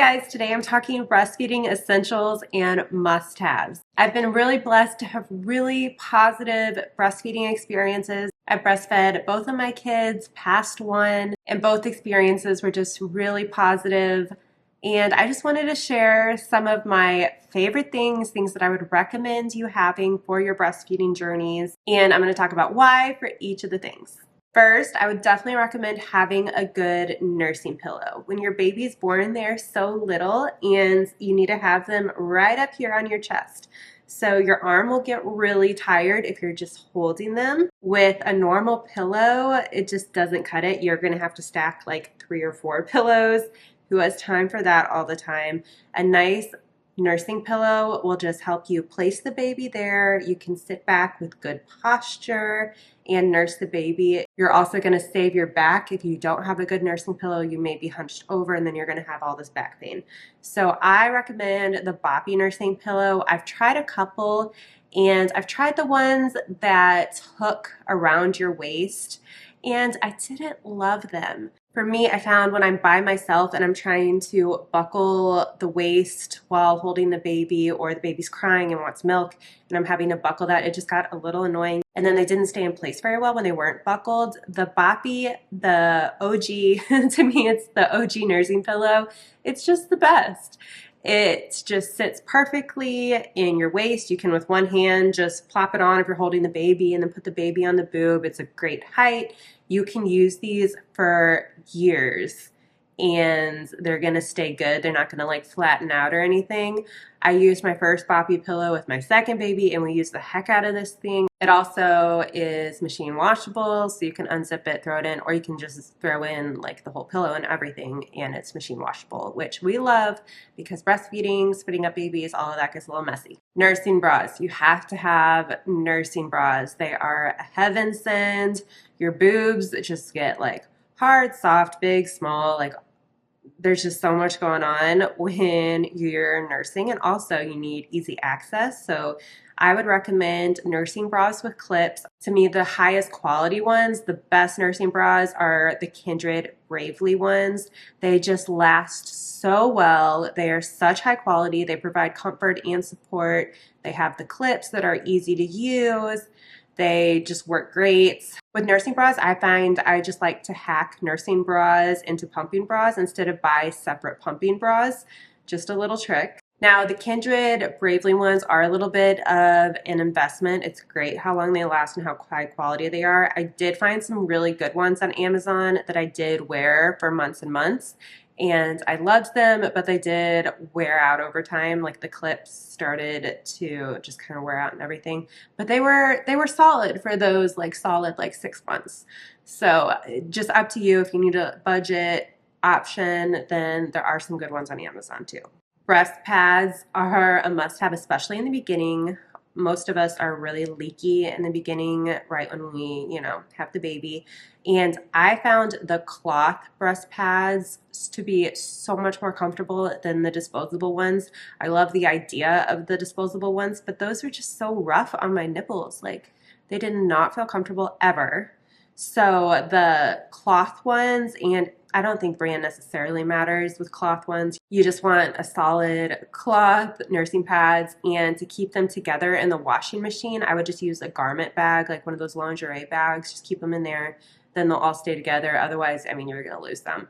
guys, today I'm talking breastfeeding essentials and must-haves. I've been really blessed to have really positive breastfeeding experiences. I breastfed both of my kids past one, and both experiences were just really positive. And I just wanted to share some of my favorite things that I would recommend you having for your breastfeeding journeys. And I'm going to talk about why for each of the things. First, I would definitely recommend having a good nursing pillow. When your baby's born, they're so little and you need to have them right up here on your chest. So your arm will get really tired if you're just holding them. With a normal pillow, it just doesn't cut it. You're gonna have to stack like 3 or 4 pillows. Who has time for that all the time? A nice nursing pillow will just help you place the baby there. You can sit back with good posture and nurse the baby. You're also going to save your back. If you don't have a good nursing pillow, you may be hunched over and then you're going to have all this back pain. So I recommend the Boppy nursing pillow. I've tried a couple and I've tried the ones that hook around your waist and I didn't love them. For me, I found when I'm by myself and I'm trying to buckle the waist while holding the baby, or the baby's crying and wants milk and I'm having to buckle that, it just got a little annoying. And then they didn't stay in place very well when they weren't buckled. The Boppy, the OG, to me it's the OG nursing pillow. It's just the best. It just sits perfectly in your waist. You can, with one hand, just plop it on if you're holding the baby and then put the baby on the boob. It's a great height. You can use these for years and they're gonna stay good. They're not gonna like flatten out or anything. I used my first Boppy pillow with my second baby and we used the heck out of this thing. It also is machine washable, so you can unzip it, throw it in, or you can just throw in like the whole pillow and everything, and it's machine washable, which we love because breastfeeding, spitting up babies, all of that gets a little messy. Nursing bras. You have to have nursing bras. They are a heaven sent. Your boobs just get like hard, soft, big, small, like there's just so much going on when you're nursing, and also you need easy access. So I would recommend nursing bras with clips. To me, the highest quality ones, the best nursing bras are the Kindred Bravely ones. They just last so well. They are such high quality. They provide comfort and support. They have the clips that are easy to use. They just work great. With nursing bras, I find I just like to hack nursing bras into pumping bras instead of buy separate pumping bras. Just a little trick. Now, the Kindred Bravely ones are a little bit of an investment. It's great how long they last and how high quality they are. I did find some really good ones on Amazon that I did wear for months and months, and I loved them, but they did wear out over time. Like the clips started to just kind of wear out and everything, but they were solid for those solid 6 months. So just up to you. If you need a budget option, then there are some good ones on Amazon too. Breast pads are a must-have, especially in the beginning. Most of us are really leaky in the beginning, right when we, have the baby. And I found the cloth breast pads to be so much more comfortable than the disposable ones. I love the idea of the disposable ones, but those were just so rough on my nipples. Like, they did not feel comfortable ever. So the cloth ones, and I don't think brand necessarily matters with cloth ones. You just want a solid cloth nursing pads, and to keep them together in the washing machine, I would just use a garment bag, like one of those lingerie bags. Just keep them in there. Then they'll all stay together. Otherwise, you're going to lose them.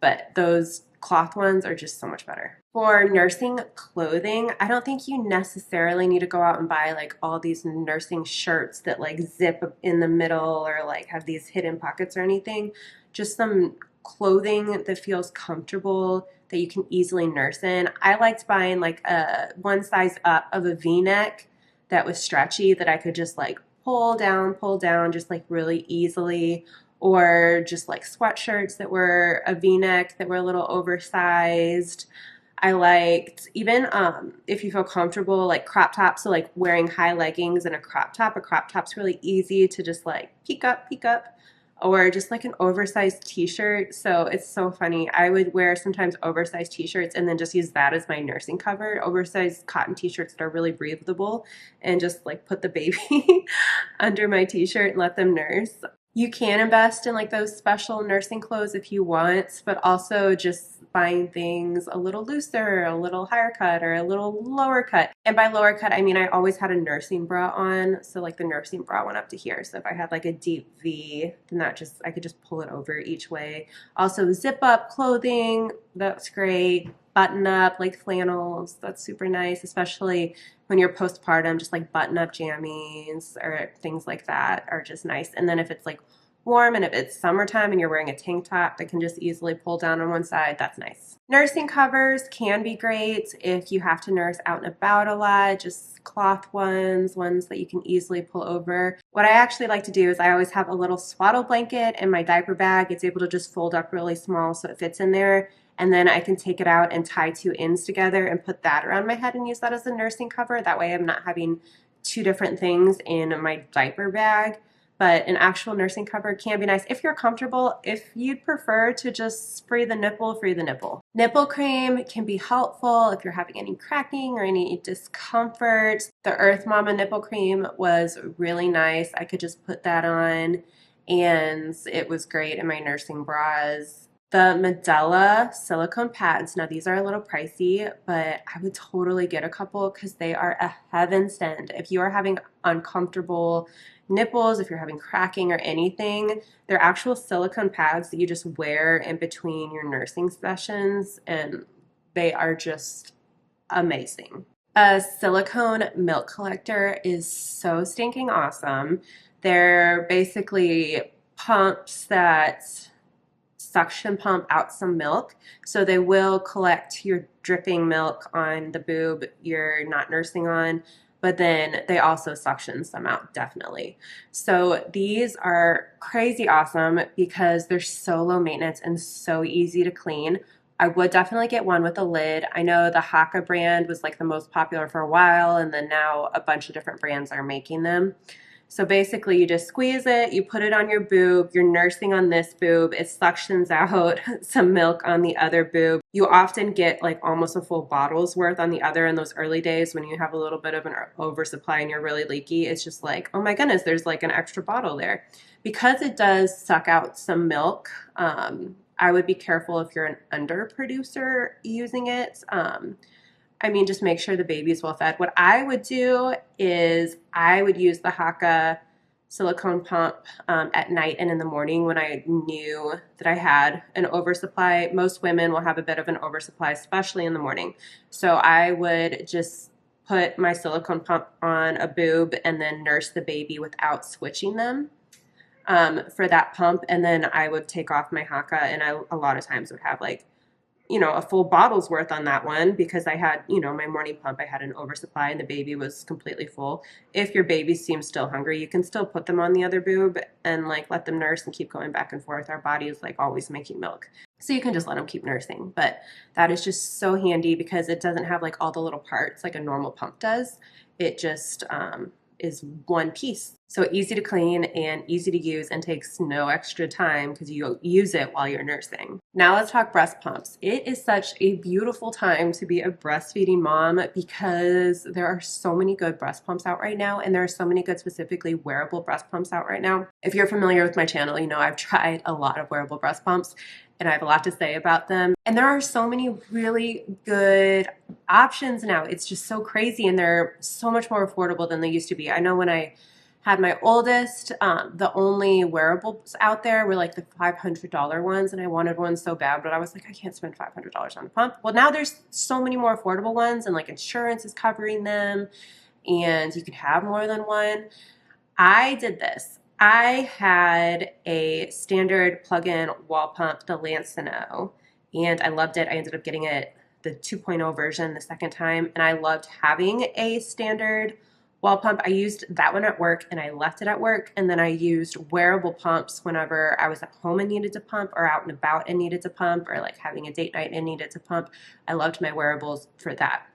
But those cloth ones are just so much better. For nursing clothing, I don't think you necessarily need to go out and buy all these nursing shirts that zip in the middle or have these hidden pockets or anything. Just some clothing that feels comfortable, that you can easily nurse in. I liked buying a one size up of a V-neck that was stretchy, that I could just pull down just really easily, or just sweatshirts that were a V-neck that were a little oversized. I liked even if you feel comfortable, crop tops, so wearing high leggings and a crop top. A crop top's really easy to just peek up, or just an oversized t-shirt. So it's so funny. I would wear sometimes oversized t-shirts and then just use that as my nursing cover. Oversized cotton t-shirts that are really breathable, and just put the baby under my t-shirt and let them nurse. You can invest in those special nursing clothes if you want, but also just buying things a little looser, a little higher cut, or a little lower cut. And by lower cut, I mean I always had a nursing bra on, so like the nursing bra went up to here. So if I had like a deep V, then I could just pull it over each way. Also zip up clothing, that's great. Button up like flannels, that's super nice, especially when you're postpartum. Just like button up jammies or things like that are just nice. And then if it's like warm and if it's summertime and you're wearing a tank top that can just easily pull down on one side, that's nice. Nursing covers can be great if you have to nurse out and about a lot, just cloth ones that you can easily pull over. What I actually like to do is I always have a little swaddle blanket in my diaper bag. It's able to just fold up really small so it fits in there. And then I can take it out and tie two ends together and put that around my head and use that as a nursing cover. That way I'm not having two different things in my diaper bag. But an actual nursing cover can be nice if you're comfortable. If you'd prefer to just free the nipple, free the nipple. Nipple cream can be helpful if you're having any cracking or any discomfort. The Earth Mama nipple cream was really nice. I could just put that on and it was great in my nursing bras. The Medela silicone pads, now these are a little pricey, but I would totally get a couple because they are a heaven send. If you are having uncomfortable nipples, if you're having cracking or anything, they're actual silicone pads that you just wear in between your nursing sessions, and they are just amazing. A silicone milk collector is so stinking awesome. They're basically pumps that suction pump out some milk, so they will collect your dripping milk on the boob you're not nursing on, but then they also suction some out, definitely. So these are crazy awesome because they're so low maintenance and so easy to clean. I would definitely get one with a lid. I know the Haka brand was like the most popular for a while, and then now a bunch of different brands are making them. So basically you just squeeze it, you put it on your boob, you're nursing on this boob, it suctions out some milk on the other boob. You often get like almost a full bottle's worth on the other in those early days when you have a little bit of an oversupply and you're really leaky. It's just like, oh my goodness, there's like an extra bottle there. Because it does suck out some milk, I would be careful if you're an underproducer using it. I mean, just make sure the baby's well fed. What I would do is I would use the Haka silicone pump at night and in the morning when I knew that I had an oversupply. Most women will have a bit of an oversupply, especially in the morning. So I would just put my silicone pump on a boob and then nurse the baby without switching them for that pump. And then I would take off my Haka, and I a lot of times would have like, you know, a full bottle's worth on that one because I had, you know, my morning pump, I had an oversupply and the baby was completely full. If your baby seems still hungry, you can still put them on the other boob and like let them nurse and keep going back and forth. Our body is like always making milk. So you can just let them keep nursing. But that is just so handy because it doesn't have like all the little parts like a normal pump does. It just is one piece. So easy to clean and easy to use and takes no extra time because you use it while you're nursing. Now let's talk breast pumps. It is such a beautiful time to be a breastfeeding mom because there are so many good breast pumps out right now, and there are so many good specifically wearable breast pumps out right now. If you're familiar with my channel, you know I've tried a lot of wearable breast pumps and I have a lot to say about them. And there are so many really good options now. It's just so crazy, and they're so much more affordable than they used to be. I know when I had my oldest, the only wearables out there were like the $500 ones, and I wanted one so bad, but I was like, I can't spend $500 on a pump. Well, now there's so many more affordable ones, and like insurance is covering them, and you can have more than one. I did this. I had a standard plug-in wall pump, the Lancino, and I loved it. I ended up getting it, the 2.0 version, the second time, and I loved having a standard wall pump. I used that one at work and I left it at work, and then I used wearable pumps whenever I was at home and needed to pump, or out and about and needed to pump, or like having a date night and needed to pump. I loved my wearables for that.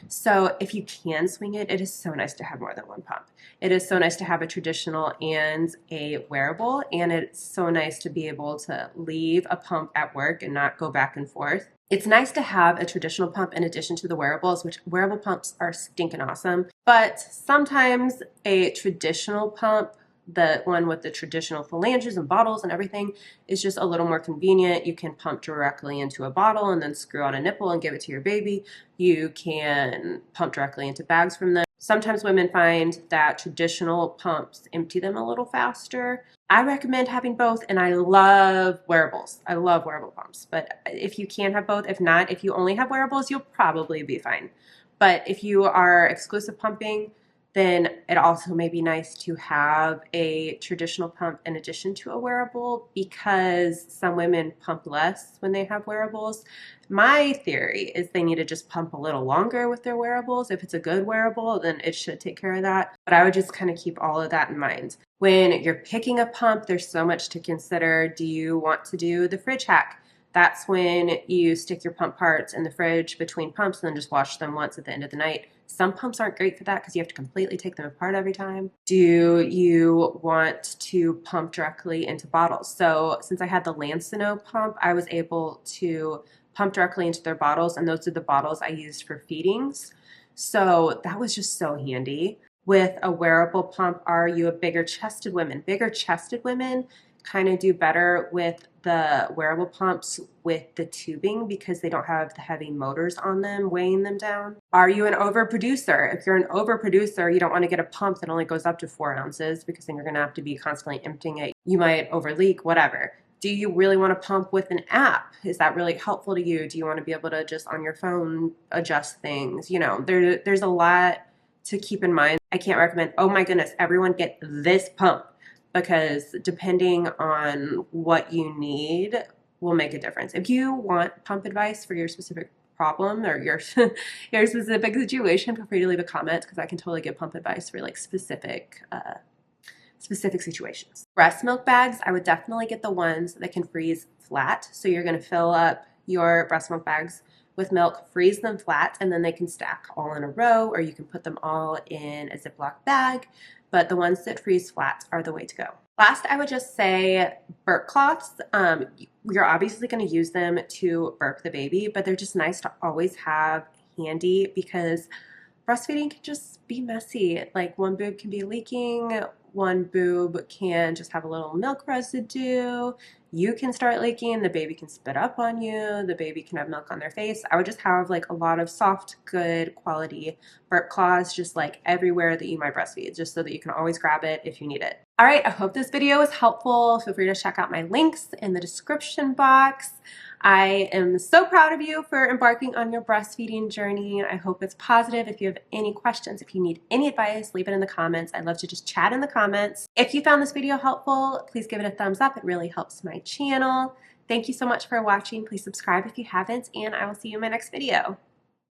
So if you can swing it, it is so nice to have more than one pump. It is so nice to have a traditional and a wearable, and it's so nice to be able to leave a pump at work and not go back and forth. It's nice to have a traditional pump in addition to the wearables, which wearable pumps are stinking awesome, but sometimes a traditional pump The one with the traditional phalanges and bottles and everything is just a little more convenient. You can pump directly into a bottle and then screw on a nipple and give it to your baby. You can pump directly into bags from them. Sometimes women find that traditional pumps empty them a little faster. I recommend having both, and I love wearables. I love wearable pumps, but if you can have both, if not, if you only have wearables, you'll probably be fine. But if you are exclusive pumping, then it also may be nice to have a traditional pump in addition to a wearable, because some women pump less when they have wearables. My theory is they need to just pump a little longer with their wearables. If it's a good wearable, then it should take care of that. But I would just kind of keep all of that in mind. When you're picking a pump, there's so much to consider. Do you want to do the fridge hack? That's when you stick your pump parts in the fridge between pumps and then just wash them once at the end of the night. Some pumps aren't great for that because you have to completely take them apart every time. Do you want to pump directly into bottles? So since I had the Lancino pump, I was able to pump directly into their bottles, and those are the bottles I used for feedings. So that was just so handy. With a wearable pump, are you a bigger chested women? Bigger chested women kind of do better with the wearable pumps with the tubing because they don't have the heavy motors on them weighing them down. Are you an overproducer? If you're an overproducer, you don't want to get a pump that only goes up to 4 ounces because then you're going to have to be constantly emptying it. You might overleak, whatever. Do you really want to pump with an app? Is that really helpful to you? Do you want to be able to just on your phone adjust things? You know, there's a lot to keep in mind. I can't recommend, oh my goodness, everyone get this pump, because depending on what you need will make a difference. If you want pump advice for your specific problem or your your specific situation, feel free to leave a comment because I can totally give pump advice for like specific situations. Breast milk bags, I would definitely get the ones that can freeze flat. So you're going to fill up your breast milk bags with milk, freeze them flat, and then they can stack all in a row, or you can put them all in a Ziploc bag. But the ones that freeze flat are the way to go. Last, I would just say burp cloths. You're obviously going to use them to burp the baby, but they're just nice to always have handy because breastfeeding can just be messy. Like one boob can be leaking, one boob can just have a little milk residue. You can start leaking, the baby can spit up on you, the baby can have milk on their face. I would just have like a lot of soft, good quality burp cloths just like everywhere that you might breastfeed, just so that you can always grab it if you need it. All right, I hope this video was helpful. Feel free to check out my links in the description box. I am so proud of you for embarking on your breastfeeding journey. I hope it's positive. If you have any questions, if you need any advice, leave it in the comments. I'd love to just chat in the comments. If you found this video helpful, please give it a thumbs up. It really helps my channel. Thank you so much for watching. Please subscribe if you haven't, and I will see you in my next video.